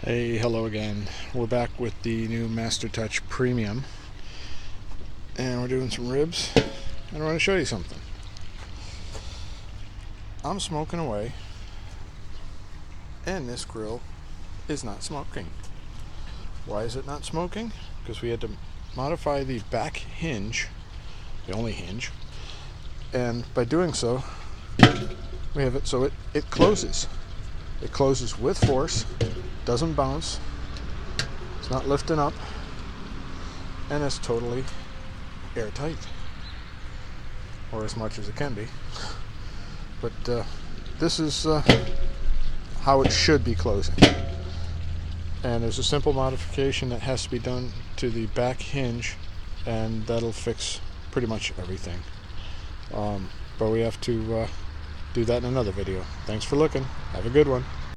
Hey, hello again. We're back with the new Master Touch Premium, and we're doing some ribs, and I want to show you something. I'm smoking away, and this grill is not smoking. Why is it not smoking? Because we had to modify the back hinge, the only hinge, and by doing so, we have it so it closes. It closes with force, doesn't bounce, it's not lifting up, and it's totally airtight, or as much as it can be. But this is how it should be closing. And there's a simple modification that has to be done to the back hinge, and that'll fix pretty much everything. But we have to do that in another video. Thanks for looking. Have a good one.